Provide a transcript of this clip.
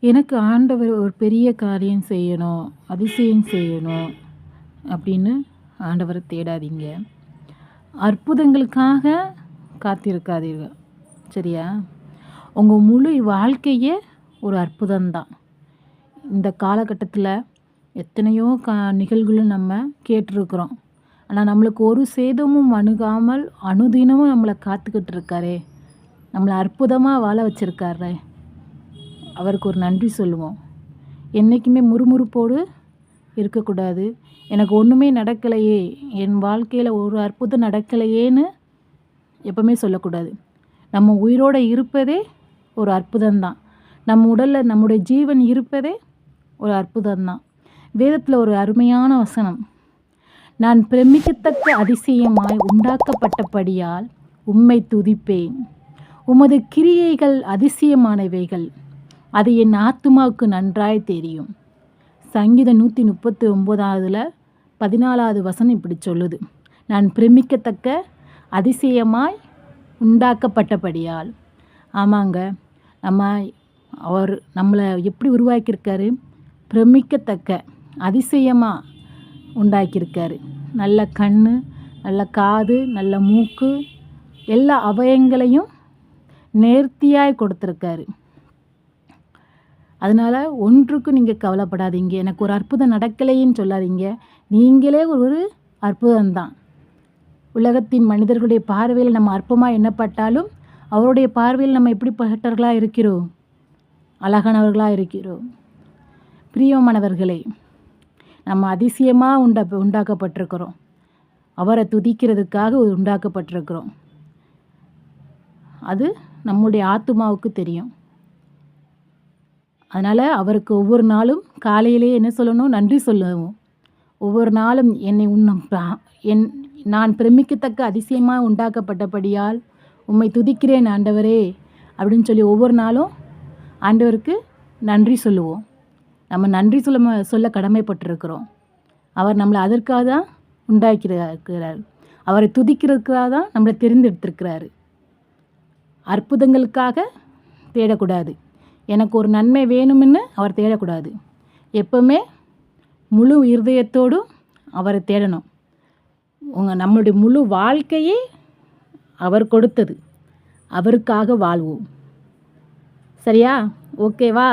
எனக்கு ஆண்டவர் ஒரு பெரிய காரியம் செய்யணும், அதிசயம் செய்யணும் அப்படின்னு ஆண்டவரை தேடாதீங்க. அற்புதங்களுக்காக காத்திருக்காதீர்கள். சரியா? உங்க முழு வாழ்க்கையே ஒரு அற்புதம்தான். இந்த காலகட்டத்தில எத்தனையோ நிகழ்வுகளும் நம்ம கேட்டிருக்கிறோம். ஆனால் நம்மளுக்கு ஒரு சேதமும் அணுகாமல் அனுதினமும் நம்மளை காத்துக்கிட்டு இருக்காரே, நம்மளை அற்புதமாக வாழ வச்சிருக்காரே, அவருக்கு ஒரு நன்றி சொல்லுவோம். என்றைக்குமே முறுமுறுப்போடு இருக்கக்கூடாது. எனக்கு ஒன்றுமே நடக்கலையே, என் வாழ்க்கையில் ஒரு அற்புதம் நடக்கலையேன்னு எப்பவுமே சொல்லக்கூடாது. நம்ம உயிரோடு இருப்பதே ஒரு அற்புதம்தான். நம்ம உடலில் நம்முடைய ஜீவன் இருப்பதே ஒரு அற்புதம்தான். வேதத்தில் ஒரு அருமையான வசனம், நான் பிரமிக்கத்தக்க அதிசயமாய் உண்டாக்கப்பட்டபடியால் உம்மை துதிப்பேன். உமது கிரியைகள் அதிசயமானவைகள், அது என் ஆத்துமாவுக்கு நன்றாய் தெரியும். சங்கீதம் 139 14வது வசனம் இப்படி சொல்லுது, நான் பிரமிக்கத்தக்க அதிசயமாய் உண்டாக்கப்பட்டபடியால். ஆமாங்க, அவர் நம்மளை எப்படி உருவாக்கியிருக்காரு? பிரமிக்கத்தக்க அதிசயமாக உண்டாக்கியிருக்காரு. நல்ல கண், நல்ல காது, நல்ல மூக்கு, எல்லா அவயங்களையும் நேர்த்தியாய் கொடுத்துருக்காரு. அதனால் ஒன்றுக்கும் நீங்கள் கவலைப்படாதீங்க. எனக்கு ஒரு அற்புதம் நடக்கலைன்னு சொல்லாதீங்க. நீங்களே ஒரு அற்புதம்தான். உலகத்தின் மனிதர்களுடைய பார்வையில் நம்ம அற்பமாக எண்ணப்பட்டாலும் அவருடைய பார்வையில் நம்ம எப்படிப்பட்டவர்களாக இருக்கிறோம்? அழகானவர்களாக இருக்கிறோம். பிரியமானவர்களே, நம்ம அதிசயமாக உண்டாக்கப்பட்டிருக்கிறோம். அவரை துதிக்கிறதுக்காக உண்டாக்கப்பட்டிருக்கிறோம். அது நம்முடைய ஆத்துமாவுக்கு தெரியும். அதனால் அவருக்கு ஒவ்வொரு நாளும் காலையிலே என்ன சொல்லணும்? நன்றி சொல்லுவோம். ஒவ்வொரு நாளும் நான் பிரமிக்கத்தக்க அதிசயமாக உண்டாக்கப்பட்டபடியால் உம்மை துதிக்கிறேன் ஆண்டவரே அப்படின்னு சொல்லி ஒவ்வொரு நாளும் ஆண்டவருக்கு நன்றி சொல்லுவோம். நம்ம நன்றி சொல்ல கடமைப்பட்டிருக்கிறோம். அவர் நம்மளை அதற்காக தான் உண்டாக்கிறார். அவரை துதிக்கிறதுக்காக தான் நம்மளை தெரிந்தெடுத்திருக்கிறாரு. அற்புதங்களுக்காக தேடக்கூடாது. எனக்கு ஒரு நன்மை வேணும்னு அவர் தேடக்கூடாது. எப்பவுமே முழு இருதயத்தோடும் அவரை தேடணும். நம்மளுடைய முழு வாழ்க்கையே அவர் கொடுத்தது. அவருக்காக வாழ்வோம். சரியா? ஓகேவா?